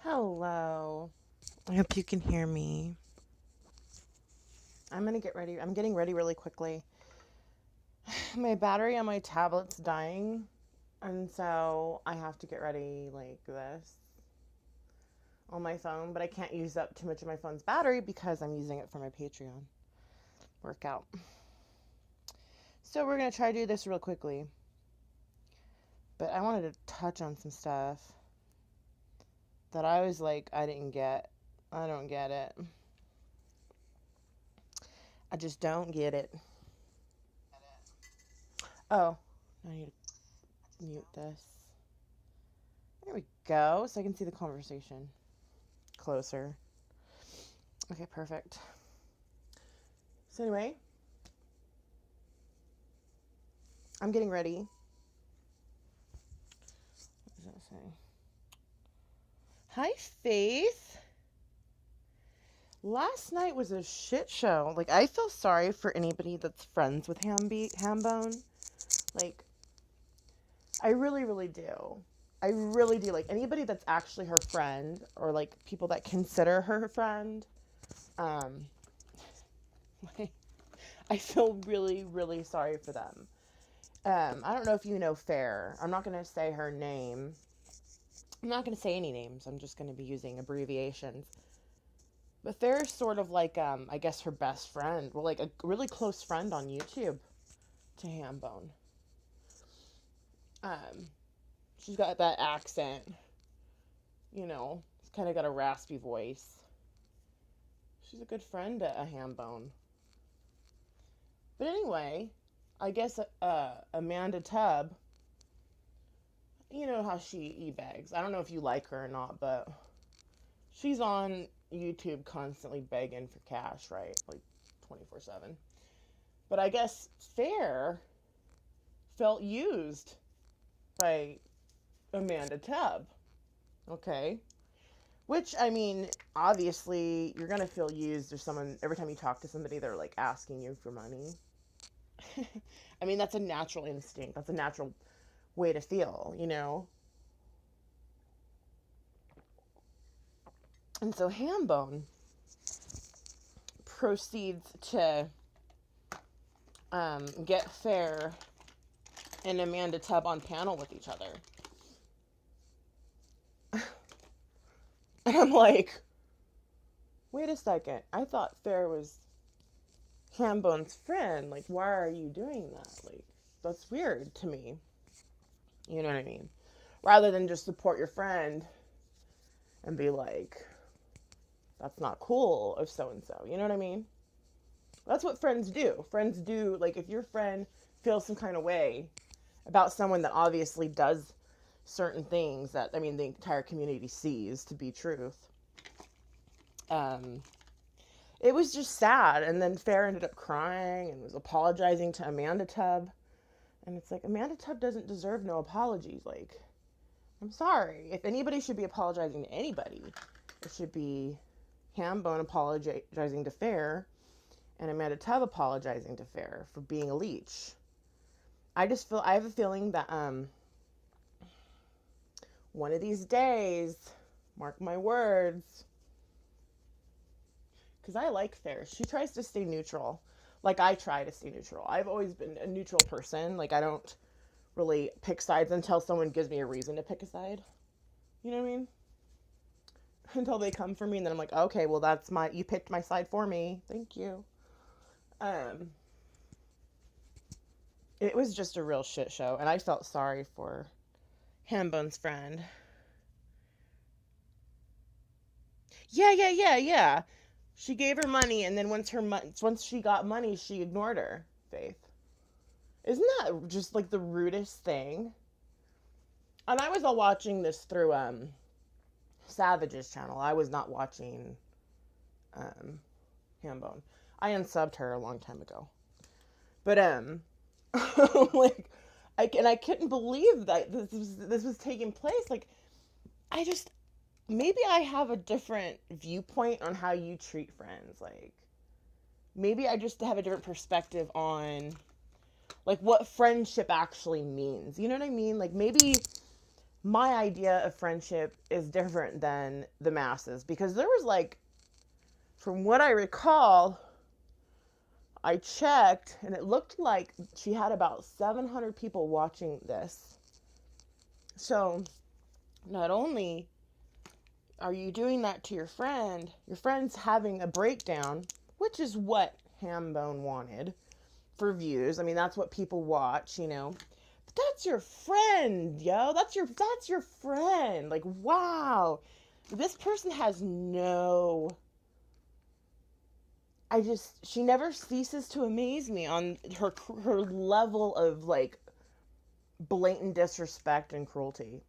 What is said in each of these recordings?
Hello. I hope you can hear me. I'm gonna get ready. I'm getting ready really quickly. My battery on my tablet's dying, and so I have to get ready like this on my phone, but I can't use up too much of my phone's battery because I'm using it for my Patreon workout. So we're gonna try to do this real quickly. But I wanted to touch on some stuff that I was like, I didn't get. I don't get it. I just don't get it. Oh, I need to mute this. There we go, so I can see the conversation closer. Okay, perfect. So anyway, I'm getting ready. What does that say? Hi, Faith. Last night was a shit show. Like, I feel sorry for anybody that's friends with Hambone. Like, I really, really do. I really do. Like, anybody that's actually her friend, or like people that consider her friend, um, like, I feel really, really sorry for them. I don't know if you know Fair. I'm not going to say her name. I'm not going to say any names. I'm just going to be using abbreviations. But Fair's sort of like, I guess her best friend. Well, like a really close friend on YouTube to Hambone. Um, she's got that accent. She's kind of got a raspy voice. She's a good friend to a Hambone. But anyway, I guess Amanda Tubb, you know how she e-bags. I don't know if you like her or not, but she's on YouTube constantly begging for cash, right? Like 24/7. But I guess Fair felt used by Amanda Tubb. Okay. Which, I mean, obviously, you're going to feel used if someone, every time you talk to somebody, they're like asking you for money. I mean, that's a natural instinct. That's a natural way to feel. And so Hambone proceeds to get Fair and Amanda Tubb on panel with each other. And I'm like, wait a second. I thought Fair was Hambone's friend. Like, why are you doing that? Like, that's weird to me. You know what I mean? Rather than just support your friend and be like, that's not cool of so and so. You know what I mean? That's what friends do. Friends do, like, if your friend feels some kind of way about someone that obviously does certain things that, I mean, the entire community sees to be truth. It was just sad. And then Fair ended up crying and was apologizing to Amanda Tubb. And it's like, Amanda Tubb doesn't deserve no apologies. Like, I'm sorry. If anybody should be apologizing to anybody, it should be Hambone apologizing to Fair and Amanda Tubb apologizing to Fair for being a leech. I have a feeling that one of these days, mark my words, because I like Fair. She tries to stay neutral. Like I try to stay neutral. I've always been a neutral person. Like I don't really pick sides until someone gives me a reason to pick a side. You know what I mean? Until they come for me, and then I'm like, okay, well you picked my side for me. Thank you. Um, it was just a real shit show, and I felt sorry for Hambone's friend. Yeah. She gave her money, and then once she got money, she ignored her. Faith, isn't that just like the rudest thing? And I was all watching this through Savage's channel. I was not watching um Hambone. I unsubbed her a long time ago. But like I couldn't believe that this was taking place. Like I just maybe I have a different viewpoint on how you treat friends. Like maybe I just have a different perspective on like what friendship actually means. You know what I mean? Like maybe my idea of friendship is different than the masses, because there was like, from what I recall, I checked and it looked like she had about 700 people watching this. So not only are you doing that to your friend's having a breakdown, which is what Hambone wanted for views. I mean, that's what people watch, you know. But that's your friend, yo. That's your friend. Like, wow. This person has no, she never ceases to amaze me on her level of like blatant disrespect and cruelty.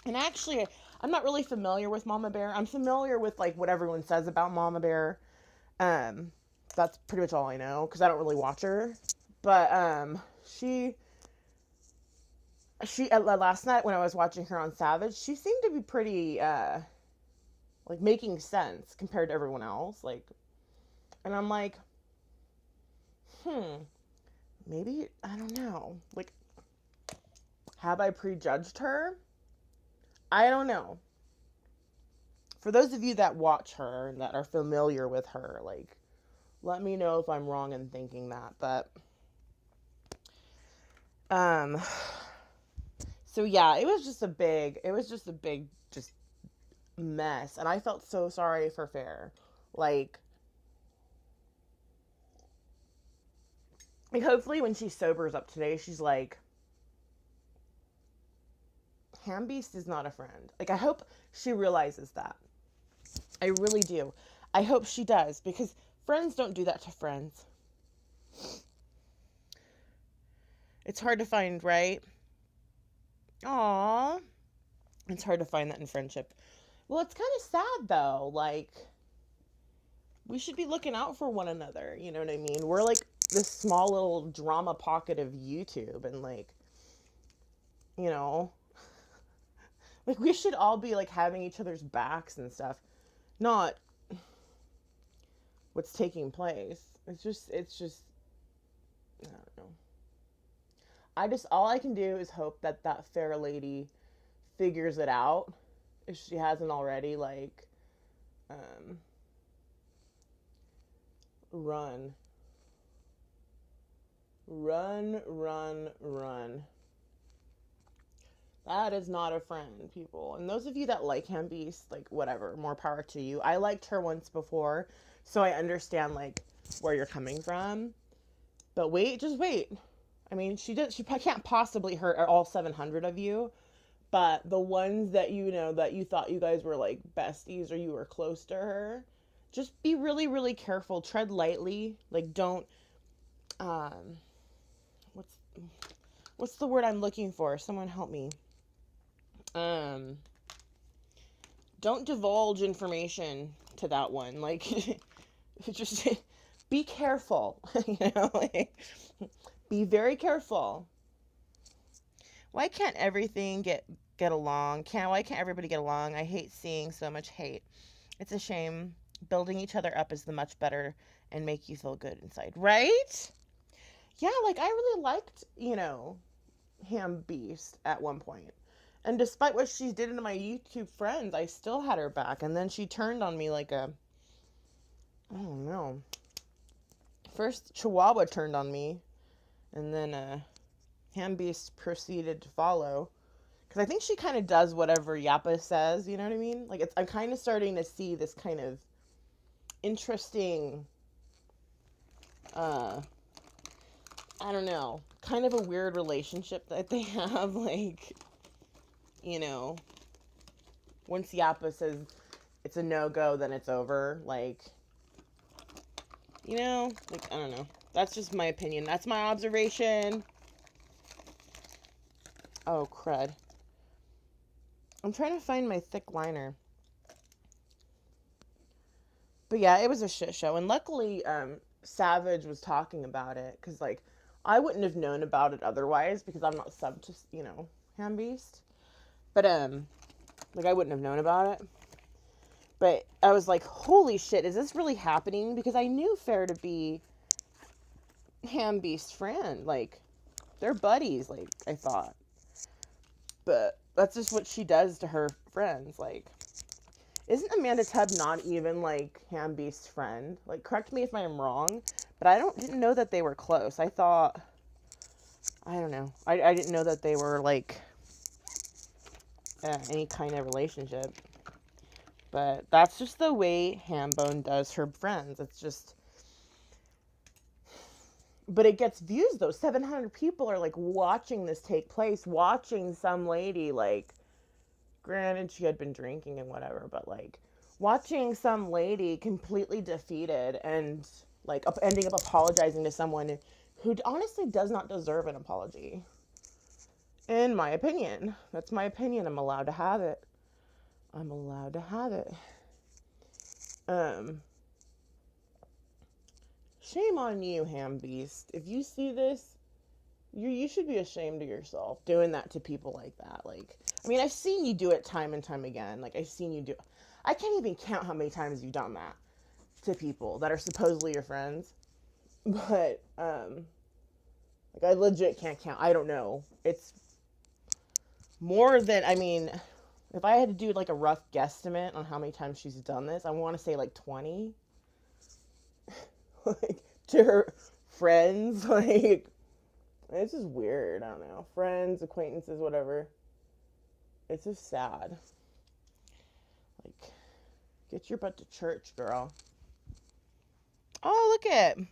And actually, I'm not really familiar with Mama Bear. I'm familiar with like what everyone says about Mama Bear. That's pretty much all I know, because I don't really watch her. But she last night when I was watching her on Savage, she seemed to be pretty like making sense compared to everyone else. Like, and I'm like, maybe, I don't know. Like, have I prejudged her? I don't know. For those of you that watch her and that are familiar with her, like, let me know if I'm wrong in thinking that. But so yeah, it was just a big just mess, and I felt so sorry for Fair. Like hopefully when she sobers up today, she's like, Hambeast is not a friend. Like, I hope she realizes that. I really do. I hope she does, because friends don't do that to friends. It's hard to find, right? Aww. It's hard to find that in friendship. Well, it's kind of sad, though. Like, we should be looking out for one another. You know what I mean? We're like this small little drama pocket of YouTube, and like, you know, like we should all be like having each other's backs and stuff, not what's taking place. It's just I don't know. All I can do is hope that fair lady figures it out, if she hasn't already. Like, run. That is not a friend, people. And those of you that like Hambeast, like, whatever, more power to you. I liked her once before, so I understand, like, where you're coming from. But just wait. I mean, she can't possibly hurt all 700 of you, but the ones that you know that you thought you guys were, like, besties or you were close to her, just be really, really careful. Tread lightly. Like, don't, what's the word I'm looking for? Someone help me. Don't divulge information to that one. Like, just be careful. You know, like, be very careful. Why can't everything get along? Why can't everybody get along? I hate seeing so much hate. It's a shame. Building each other up is the much better and make you feel good inside, right? Yeah, like, I really liked, you know, Hambeast at one point. And despite what she did to my YouTube friends, I still had her back. And then she turned on me like I don't know. First, Chihuahua turned on me. And then Hambeast proceeded to follow. Because I think she kind of does whatever Yappa says, you know what I mean? Like, I'm kind of starting to see this kind of interesting, I don't know, kind of a weird relationship that they have. Like, you know, once Yappa says it's a no-go, then it's over. Like, you know, like, I don't know. That's just my opinion. That's my observation. Oh, crud. I'm trying to find my thick liner. But yeah, it was a shit show. And luckily, Savage was talking about it. Because, like, I wouldn't have known about it otherwise. Because I'm not sub to, you know, Hambeast. But, like, I wouldn't have known about it. But I was like, holy shit, is this really happening? Because I knew Fair to be Hambeast's friend. Like, they're buddies, like, I thought. But that's just what she does to her friends. Like, isn't Amanda Tubb not even like Ham Beast's friend? Like, correct me if I'm wrong, but didn't know that they were close. I thought, I don't know. I didn't know that they were like any kind of relationship. But that's just the way Hambone does her friends. It's just, but it gets views though. 700 people are like watching this take place, watching some lady, like, granted she had been drinking and whatever, but like watching some lady completely defeated and like ending up apologizing to someone who honestly does not deserve an apology. In my opinion. That's my opinion. I'm allowed to have it. I'm allowed to have it. Shame on you, Ham Beast. If you see this, you should be ashamed of yourself doing that to people like that. Like, I mean, I've seen you do it time and time again. Like, I've seen you do. I can't even count how many times you've done that to people that are supposedly your friends. But like, I legit can't count. I don't know. It's more than, I mean, if I had to do like a rough guesstimate on how many times she's done this, I want to say like 20. Like, to her friends, like, it's just weird. I don't know. Friends, acquaintances, whatever. It's just sad. Like, get your butt to church, girl. Oh, look at it.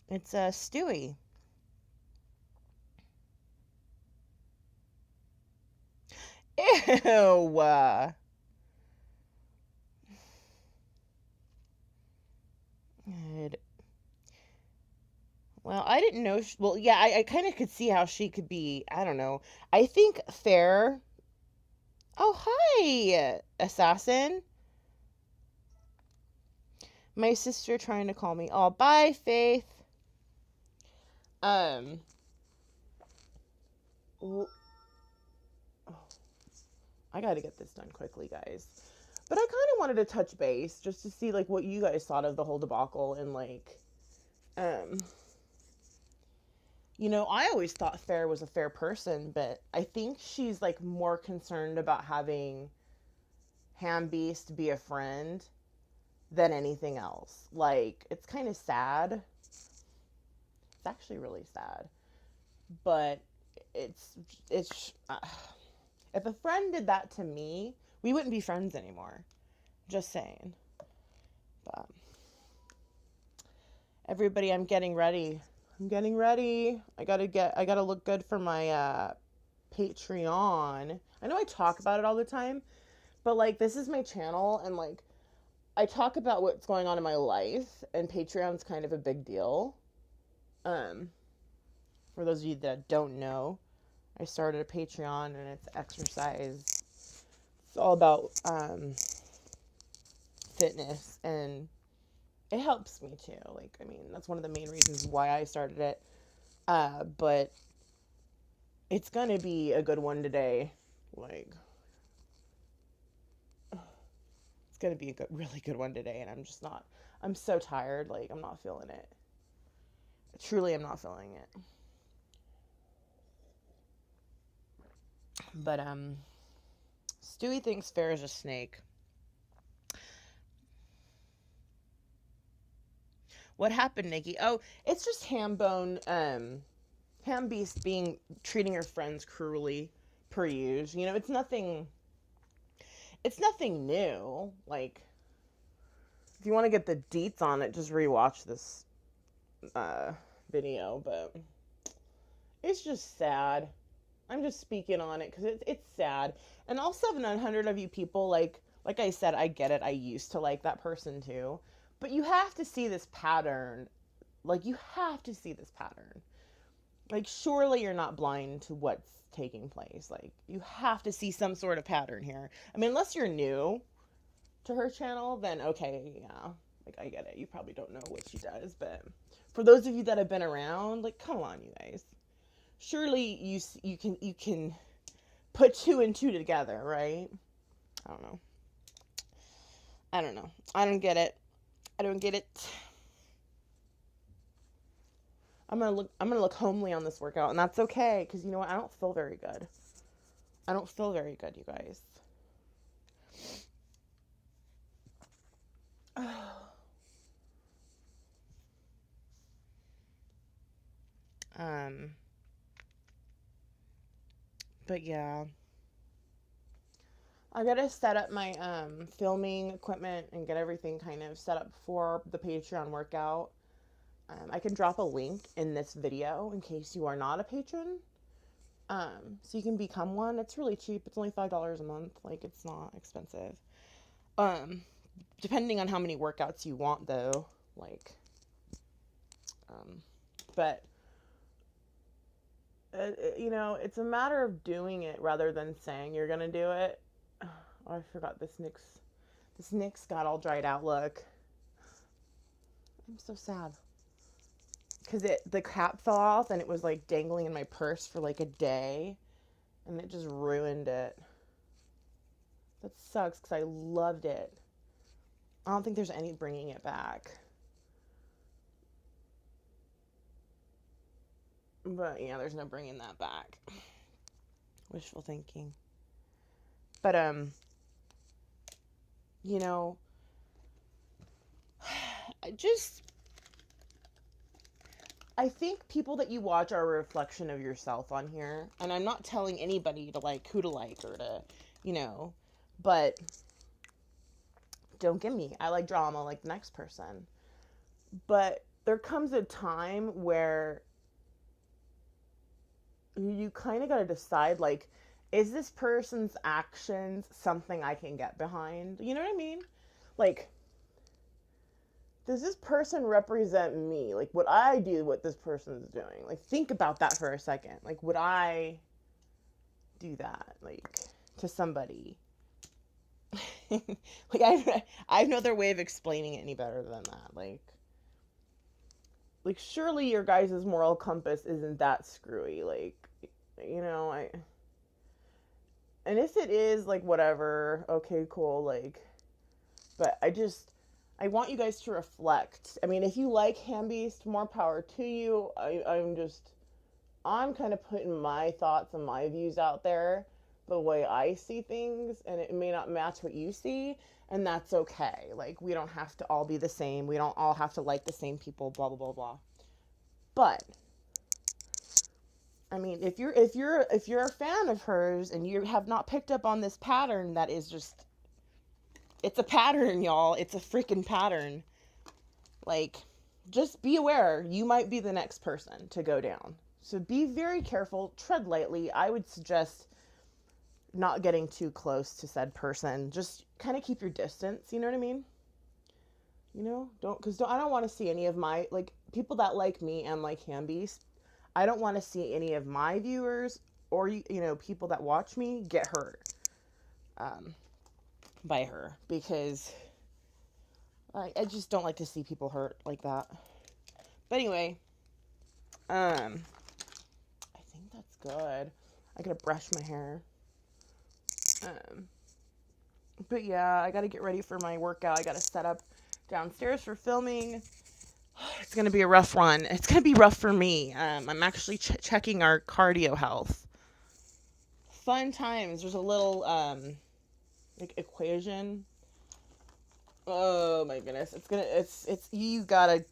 It's Stewie. Ew. Good. Well, I didn't know. Well, yeah, I kind of could see how she could be. I don't know. I think Fair. Oh, hi, assassin. My sister trying to call me. Oh, bye, Faith. Um. Oh, I got to get this done quickly, guys. But I kind of wanted to touch base just to see like what you guys thought of the whole debacle and like, um, I always thought Fair was a fair person, but I think she's like more concerned about having Ham Beast be a friend than anything else. Like, it's kind of sad. It's actually really sad. But it's if a friend did that to me, we wouldn't be friends anymore. Just saying. But everybody, I'm getting ready. I gotta look good for my Patreon. I know I talk about it all the time, but like, this is my channel, and like, I talk about what's going on in my life, and Patreon's kind of a big deal. For those of you that don't know, I started a Patreon, and it's exercise. It's all about fitness, and it helps me too. Like, I mean, that's one of the main reasons why I started it. But it's gonna be a good one today. Like, it's gonna be a really good one today, and I'm just not. I'm so tired. Like, I'm not feeling it. Truly, I'm not feeling it. But Stewie thinks Fair is a snake. What happened, Nikki? Oh, it's just Ham Beast treating her friends cruelly, per usual. It's nothing new. Like, if you want to get the deets on it, just rewatch this video. But it's just sad. I'm just speaking on it because it's sad. And all 700 of you people, like I said, I get it. I used to like that person too. But you have to see this pattern. Like, you have to see this pattern. Like, surely you're not blind to what's taking place. Like, you have to see some sort of pattern here. I mean, unless you're new to her channel, then okay, yeah. Like, I get it. You probably don't know what she does. But for those of you that have been around, like, come on, you guys. Surely you can put two and two together, right? I don't know. I don't get it. I'm gonna look homely on this workout, and that's okay, because you know what? I don't feel very good. I don't feel very good, you guys. um, but yeah. I gotta set up my filming equipment and get everything kind of set up for the Patreon workout. I can drop a link in this video in case you are not a patron. So you can become one. It's really cheap. It's only $5 a month. Like, it's not expensive. Depending on how many workouts you want, though. Like, but you know, it's a matter of doing it rather than saying you're gonna do it. Oh, I forgot this Nick's got all dried out. Look, I'm so sad because the cap fell off and it was like dangling in my purse for like a day, and it just ruined it. That sucks because I loved it. I don't think there's any bringing it back. But yeah, there's no bringing that back. Wishful thinking. But you know, I think people that you watch are a reflection of yourself on here. And I'm not telling anybody to like who to like or to, you know, but don't get me. I like drama like the next person. But there comes a time where you kind of got to decide, like, is this person's actions something I can get behind? You know what I mean? Like, does this person represent me? Like, would I do what this person is doing? Like, think about that for a second. Like, would I do that, like, to somebody? Like, I have no other way of explaining it any better than that. Like, surely your guys' moral compass isn't that screwy. Like, you know, and if it is, like, whatever, okay, cool, like, but I want you guys to reflect. I mean, if you like Hambeast, more power to you. I'm kind of putting my thoughts and my views out there the way I see things, and it may not match what you see, and that's okay. Like, we don't have to all be the same. We don't all have to like the same people, blah, blah, blah, blah. But I mean, if you're a fan of hers and you have not picked up on this pattern that is just, it's a pattern, y'all. It's a freaking pattern. Like, just be aware. You might be the next person to go down. So be very careful. Tread lightly. I would suggest not getting too close to said person. Just kind of keep your distance. You know what I mean? You know? I don't want to see any of my, like, people that like me and like Hambeast. I don't want to see any of my viewers or, you know, people that watch me get hurt by her, because I just don't like to see people hurt like that. But anyway, I think that's good. I gotta brush my hair. But yeah, I gotta get ready for my workout. I gotta set up downstairs for filming. It's going to be a rough one. It's going to be rough for me. I'm actually checking our cardio health. Fun times. There's a little, like, equation. Oh my goodness. You gotta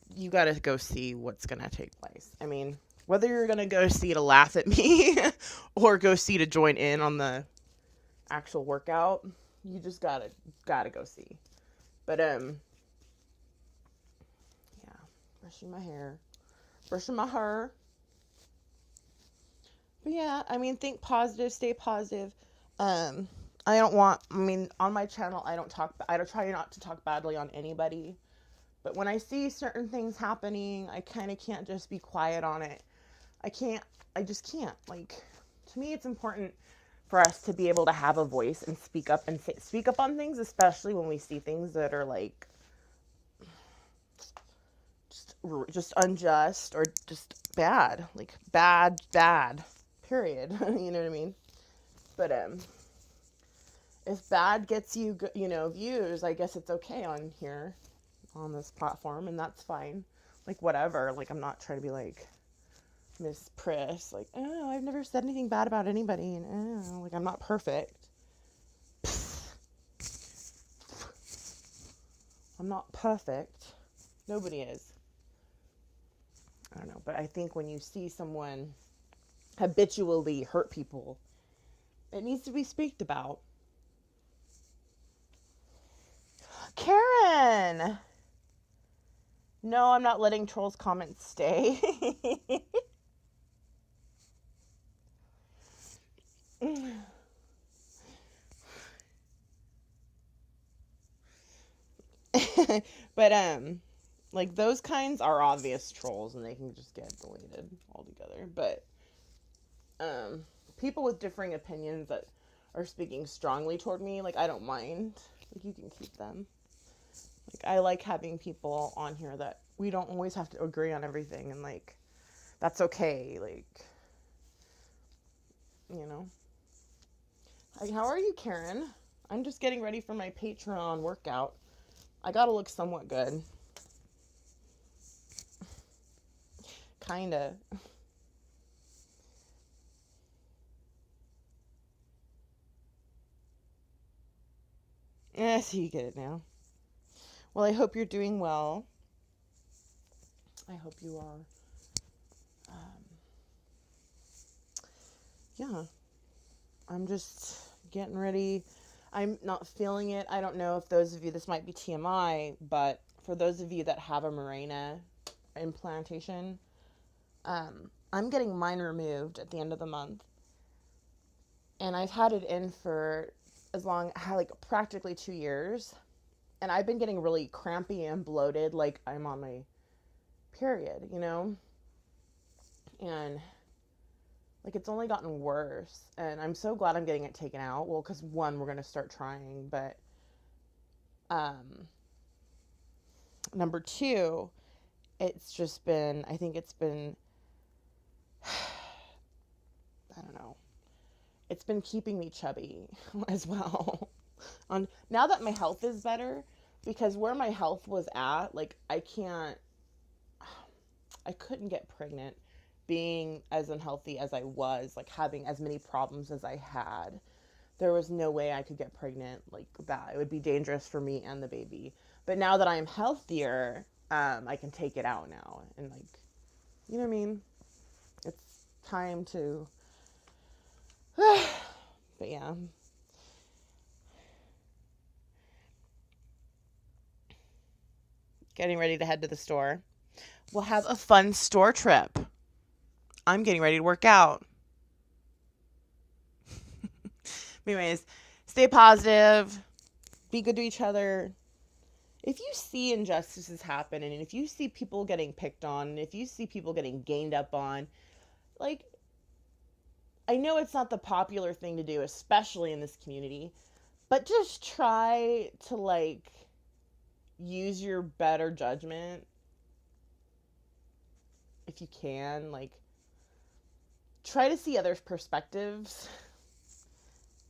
go see what's going to take place. I mean, whether you're going to go see to laugh at me or go see to join in on the actual workout, you just gotta go see. But, brushing my hair. But yeah, I mean, think positive, stay positive. On my channel, I try not to talk badly on anybody. But when I see certain things happening, I kind of can't just be quiet on it. I just can't. Like, to me, it's important for us to be able to have a voice and speak up on things, especially when we see things that are like, just unjust or just bad, like bad, period. You know what I mean? But if bad gets you, views, I guess it's okay on here, on this platform, and that's fine. Like, whatever. Like, I'm not trying to be like, Miss Priss, like, oh, I've never said anything bad about anybody, and oh, like, I'm not perfect. I'm not perfect. Nobody is. I don't know, but I think when you see someone habitually hurt people, it needs to be speaked about. Karen! No, I'm not letting trolls' comments stay. But like those kinds are obvious trolls and they can just get deleted altogether. But people with differing opinions that are speaking strongly toward me, like I don't mind. Like you can keep them. Like I like having people on here that we don't always have to agree on everything, and like that's okay. Like, you know. Like, how are you, Karen? I'm just getting ready for my Patreon workout. I gotta look somewhat good. Kinda. So you get it now. Well, I hope you're doing well. I hope you are. Yeah. I'm just getting ready. I'm not feeling it. I don't know if those of you, this might be TMI, but for those of you that have a Mirena implantation, I'm getting mine removed at the end of the month. And I've had it in for like practically 2 years. And I've been getting really crampy and bloated like I'm on my period, you know? And like it's only gotten worse. And I'm so glad I'm getting it taken out. Well, because one, we're going to start trying. But number two, it's just been, I think it's been, I don't know. It's been keeping me chubby as well. Now that my health is better, because where my health was at, like I couldn't get pregnant being as unhealthy as I was, like having as many problems as I had. There was no way I could get pregnant like that. It would be dangerous for me and the baby. But now that I'm healthier, I can take it out now. And like, you know what I mean? It's time to, but yeah. Getting ready to head to the store. We'll have a fun store trip. I'm getting ready to work out. Anyways, stay positive. Be good to each other. If you see injustices happen, and if you see people getting picked on, and if you see people getting gained up on, like, I know it's not the popular thing to do, especially in this community, but just try to, like, use your better judgment if you can. Like, try to see others' perspectives,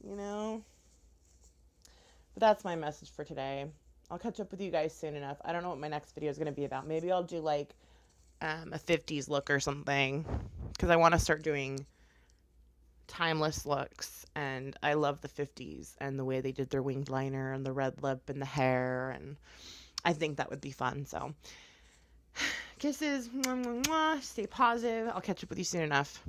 you know? But that's my message for today. I'll catch up with you guys soon enough. I don't know what my next video is going to be about. Maybe I'll do like a 50s look or something, because I want to start doing timeless looks, and I love the 50s and the way they did their winged liner and the red lip and the hair, and I think that would be fun. So kisses, mwah, mwah, mwah. Stay positive. I'll catch up with you soon enough.